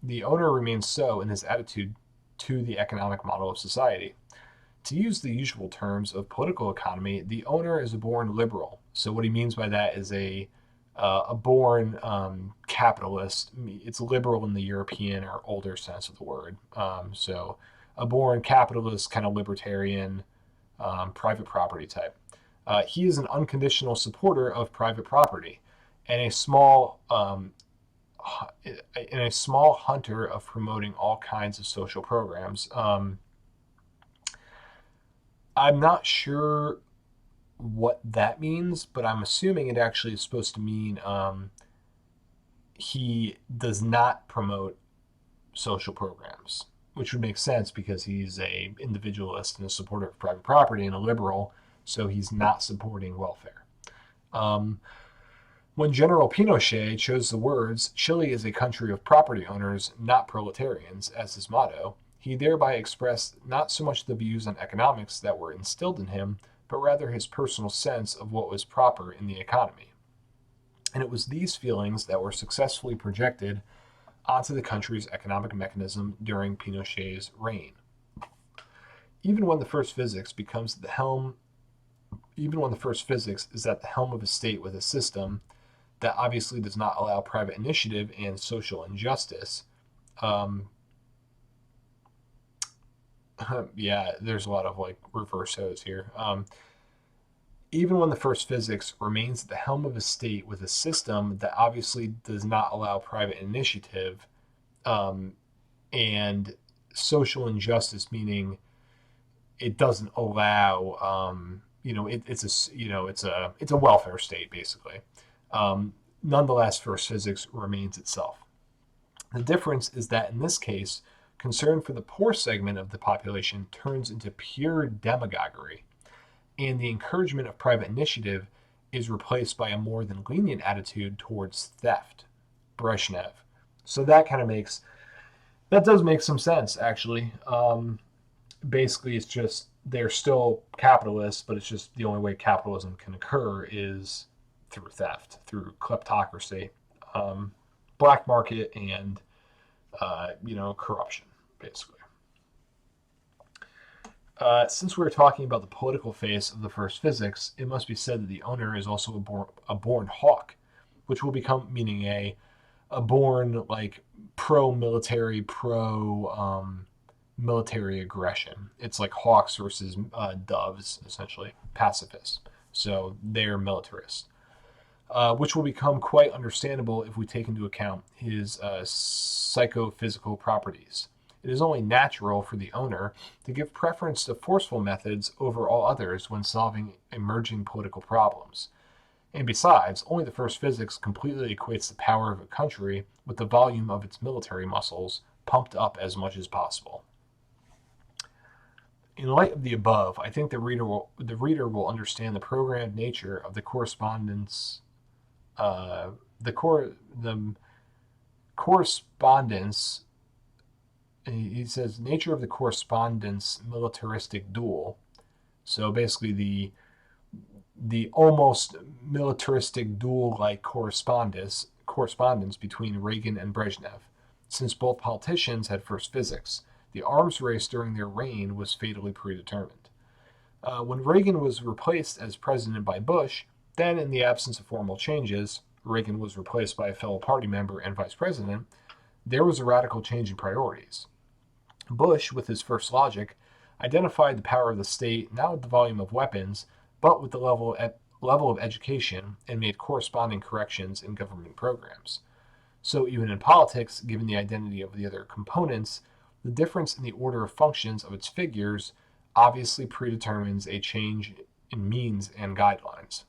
[SPEAKER 1] the owner remains so in his attitude to the economic model of society. To use the usual terms of political economy, the owner is a born liberal. So what he means by that is a born capitalist. It's liberal in the European or older sense of the word. So a born capitalist, kind of libertarian, private property type. He is an unconditional supporter of private property and a small hunter of promoting all kinds of social programs. I'm not sure what that means, but I'm assuming it actually is supposed to mean he does not promote social programs, which would make sense because he's a individualist and a supporter of private property and a liberal, so he's not supporting welfare. When General Pinochet chose the words, "Chile is a country of property owners, not proletarians," as his motto, he thereby expressed not so much the views on economics that were instilled in him, but rather his personal sense of what was proper in the economy. And it was these feelings that were successfully projected onto the country's economic mechanism during Pinochet's reign. Even when the first physics becomes the helm, even when the first physics is at the helm of a state with a system that obviously does not allow private initiative and social injustice. Yeah, there's a lot of like reverse O's here. Even when the first physics remains at the helm of a state with a system that obviously does not allow private initiative, and social injustice, meaning it doesn't allow, it's a welfare state basically. Nonetheless, first physics remains itself. The difference is that in this case, concern for the poor segment of the population turns into pure demagoguery, and the encouragement of private initiative is replaced by a more than lenient attitude towards theft. Brezhnev. So that does make some sense, actually. Basically, it's just they're still capitalists, but it's just the only way capitalism can occur is through theft, through kleptocracy, black market, and corruption, basically. Since we're talking about the political face of the first physics, it must be said that the owner is also a born hawk, which will become meaning a born like pro-military, military aggression. It's like hawks versus doves, essentially, pacifists. So they're militarists, which will become quite understandable if we take into account his psychophysical properties. It is only natural for the owner to give preference to forceful methods over all others when solving emerging political problems. And besides, only the first physics completely equates the power of a country with the volume of its military muscles pumped up as much as possible. In light of the above, I think the reader will understand the programmed nature of the correspondence. He says nature of the correspondence militaristic duel. So basically, the almost militaristic duel-like correspondence between Reagan and Brezhnev. Since both politicians had first physics, The arms race during their reign was fatally predetermined. When Reagan was replaced as president by Bush, then in the absence of formal changes, Reagan was replaced by a fellow party member and vice president, there was a radical change in priorities. Bush, with his first logic, identified the power of the state not with the volume of weapons, but with the level of education, and made corresponding corrections in government programs. So even in politics, given the identity of the other components, the difference in the order of functions of its figures obviously predetermines a change in means and guidelines.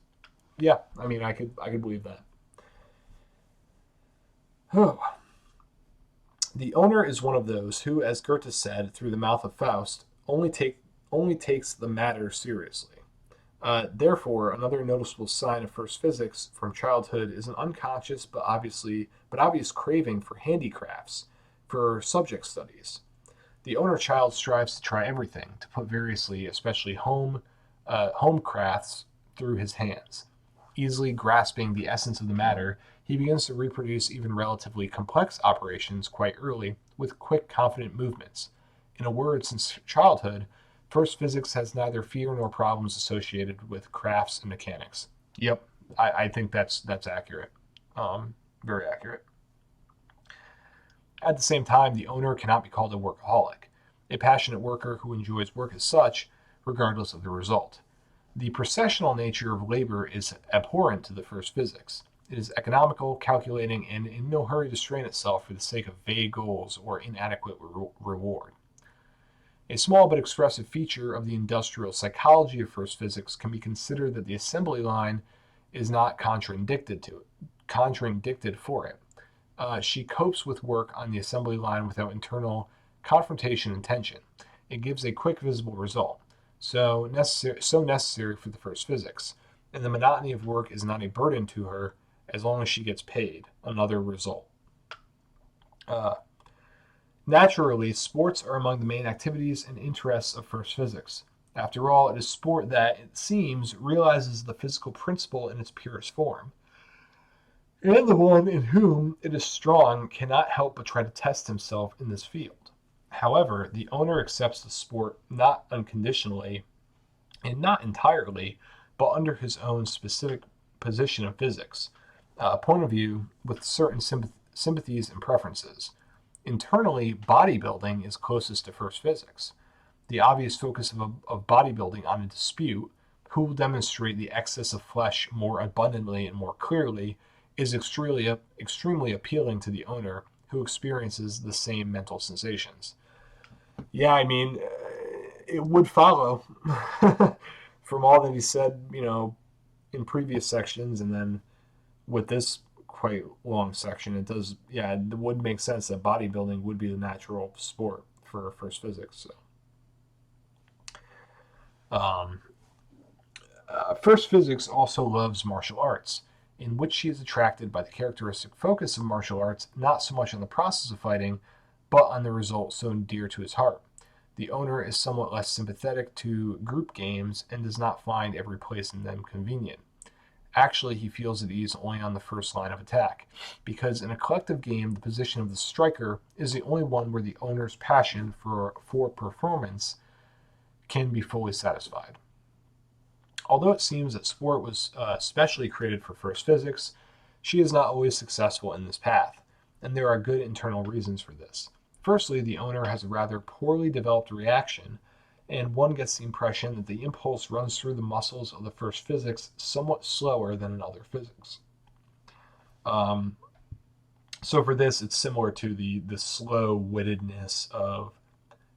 [SPEAKER 1] Yeah, I mean, I could believe that. Oh. The owner is one of those who, as Goethe said through the mouth of Faust, only takes the matter seriously. Therefore, another noticeable sign of first physics from childhood is an unconscious but obvious craving for handicrafts, for subject studies. The owner child strives to try everything, to put variously, especially home crafts, through his hands. Easily grasping the essence of the matter, he begins to reproduce even relatively complex operations quite early with quick, confident movements. In a word, since childhood, first physics has neither fear nor problems associated with crafts and mechanics. Yep, I think that's accurate. Very accurate. At the same time, the owner cannot be called a workaholic, a passionate worker who enjoys work as such, regardless of the result. The processional nature of labor is abhorrent to the first physics. It is economical, calculating, and in no hurry to strain itself for the sake of vague goals or inadequate reward. A small but expressive feature of the industrial psychology of first physics can be considered that the assembly line is not contradicted for it. She copes with work on the assembly line without internal confrontation and tension. It gives a quick, visible result, so necessary for the first physics, and the monotony of work is not a burden to her as long as she gets paid. Another result. Naturally, sports are among the main activities and interests of first physics. After all, it is sport that, it seems, realizes the physical principle in its purest form. And the one in whom it is strong cannot help but try to test himself in this field. However, the owner accepts the sport not unconditionally and not entirely, but under his own specific position of physics, point of view with certain sympathies and preferences. Internally, bodybuilding is closest to first physics. The obvious focus of bodybuilding on a dispute, who will demonstrate the excess of flesh more abundantly and more clearly, is extremely appealing to the owner who experiences the same mental sensations. Yeah, I mean, it would follow from all that he said, in previous sections, and then with this quite long section, it would make sense that bodybuilding would be the natural sport for first physics. So, first physics also loves martial arts, in which she is attracted by the characteristic focus of martial arts, not so much on the process of fighting, but on the result so dear to his heart. The owner is somewhat less sympathetic to group games and does not find every place in them convenient. Actually, he feels at ease only on the first line of attack, because in a collective game, the position of the striker is the only one where the owner's passion for performance can be fully satisfied. Although it seems that sport was specially created for first physics, she is not always successful in this path, and there are good internal reasons for this. Firstly, the owner has a rather poorly developed reaction, and one gets the impression that the impulse runs through the muscles of the first physics somewhat slower than in other physics. So for this, it's similar to the slow-wittedness of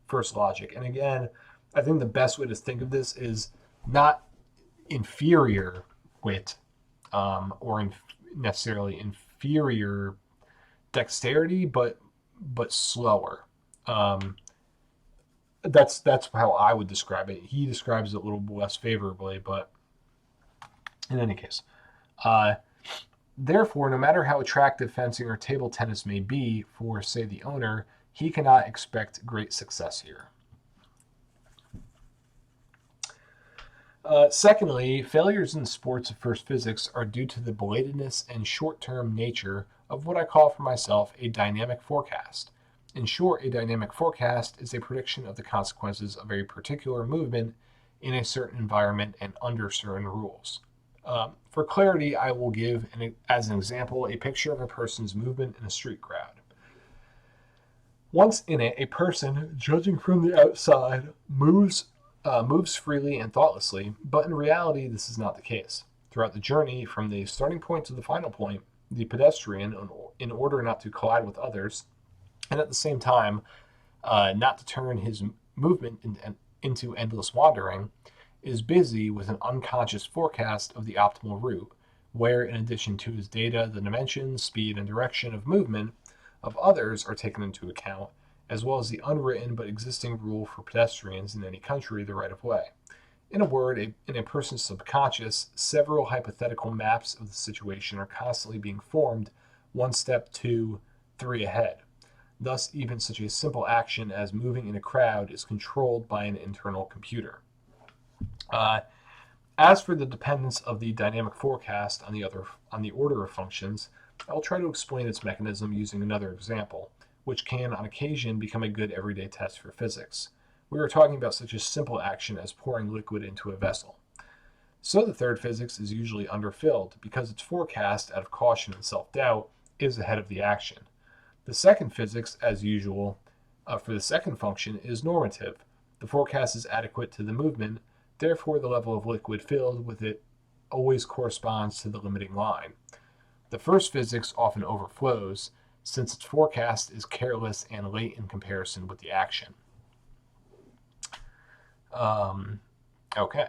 [SPEAKER 1] first logic. And again, I think the best way to think of this is not inferior wit or necessarily inferior dexterity, but slower. That's how I would describe it. He describes it a little less favorably, but in any case. Therefore, no matter how attractive fencing or table tennis may be for, say, the owner, he cannot expect great success here. Secondly, failures in the sports of first physics are due to the belatedness and short-term nature of what I call for myself a dynamic forecast. In short, a dynamic forecast is a prediction of the consequences of a particular movement in a certain environment and under certain rules. For clarity, I will give, as an example, a picture of a person's movement in a street crowd. Once in it, a person, judging from the outside, moves freely and thoughtlessly, but in reality, this is not the case. Throughout the journey, from the starting point to the final point, the pedestrian, in order not to collide with others, and at the same time, not to turn his movement into endless wandering, is busy with an unconscious forecast of the optimal route, where, in addition to his data, the dimensions, speed, and direction of movement of others are taken into account, as well as the unwritten but existing rule for pedestrians in any country, the right of way. In a word, in a person's subconscious, several hypothetical maps of the situation are constantly being formed, one step, two, three ahead. Thus, even such a simple action as moving in a crowd is controlled by an internal computer. Uh, as for the dependence of the dynamic forecast on the order of functions, I'll try to explain its mechanism using another example, which can on occasion become a good everyday test for physics. We are talking about such a simple action as pouring liquid into a vessel. So the third physics is usually underfilled because its forecast, out of caution and self-doubt, is ahead of the action. The second physics, as usual, for the second function is normative. The forecast is adequate to the movement, therefore the level of liquid filled with it always corresponds to the limiting line. The first physics often overflows, since its forecast is careless and late in comparison with the action. Okay.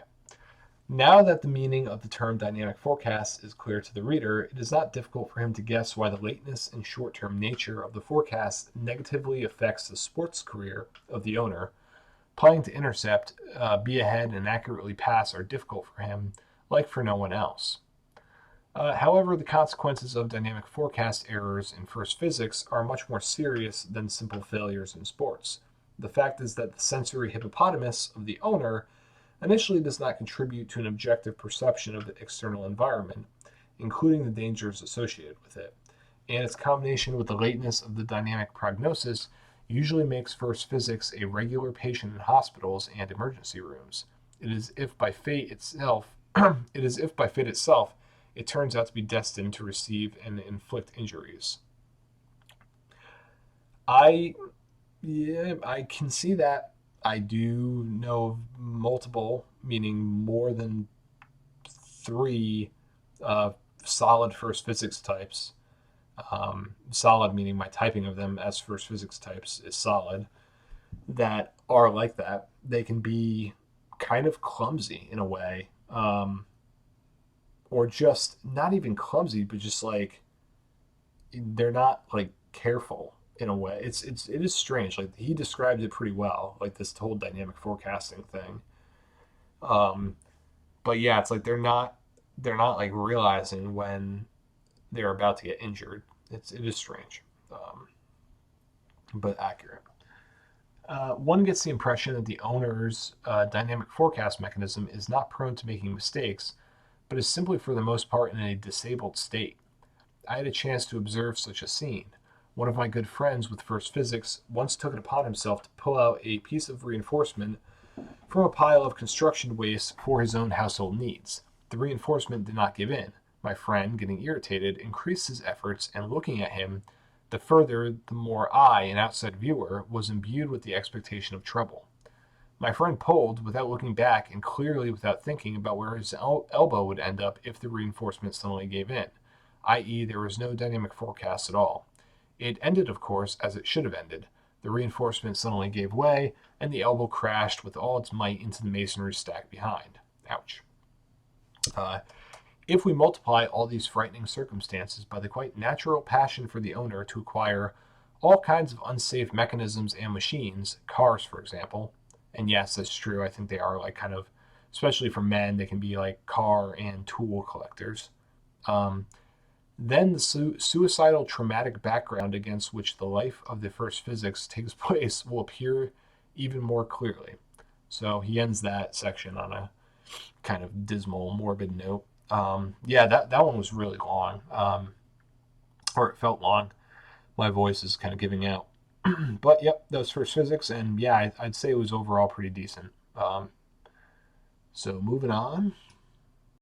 [SPEAKER 1] Now that the meaning of the term dynamic forecast is clear to the reader, it is not difficult for him to guess why the lateness and short-term nature of the forecast negatively affects the sports career of the owner. Playing to intercept, be ahead, and accurately pass are difficult for him, like for no one else. However, the consequences of dynamic forecast errors in first physics are much more serious than simple failures in sports. The fact is that the sensory hippopotamus of the owner initially does not contribute to an objective perception of the external environment, including the dangers associated with it, and its combination with the lateness of the dynamic prognosis usually makes first physics a regular patient in hospitals and emergency rooms. It is if by fate itself it turns out to be destined to receive and inflict injuries. I can see that. I do know of multiple, meaning more than three solid first physics types. Solid meaning my typing of them as first physics types is solid, that are like that. They can be kind of clumsy in a way, or just not even clumsy, but just like they're not like careful in a way. It is strange. Like he described it pretty well, like this whole dynamic forecasting thing. Um, but yeah, it's like they're not like realizing when they're about to get injured. It is strange, but accurate. One gets the impression that the owner's dynamic forecast mechanism is not prone to making mistakes, but is simply for the most part in a disabled state. I had a chance to observe such a scene. One of my good friends with first physics once took it upon himself to pull out a piece of reinforcement from a pile of construction waste for his own household needs. The reinforcement did not give in. My friend, getting irritated, increased his efforts, and looking at him, the further, the more I, an outside viewer, was imbued with the expectation of trouble. My friend pulled, without looking back and clearly without thinking about where his elbow would end up if the reinforcement suddenly gave in, i.e., there was no dynamic forecast at all. It ended, of course, as it should have ended. The reinforcement suddenly gave way, and the elbow crashed with all its might into the masonry stack behind. Ouch. If we multiply all these frightening circumstances by the quite natural passion for the owner to acquire all kinds of unsafe mechanisms and machines, cars, for example, and yes, that's true. I think they are like kind of, especially for men, they can be like car and tool collectors. Um, then the suicidal traumatic background against which the life of the first physics takes place will appear even more clearly. So he ends that section on a kind of dismal, morbid note. Yeah, that one was really long, or it felt long. My voice is kind of giving out. But yep, that was first physics, and yeah, I'd say it was overall pretty decent. So moving on,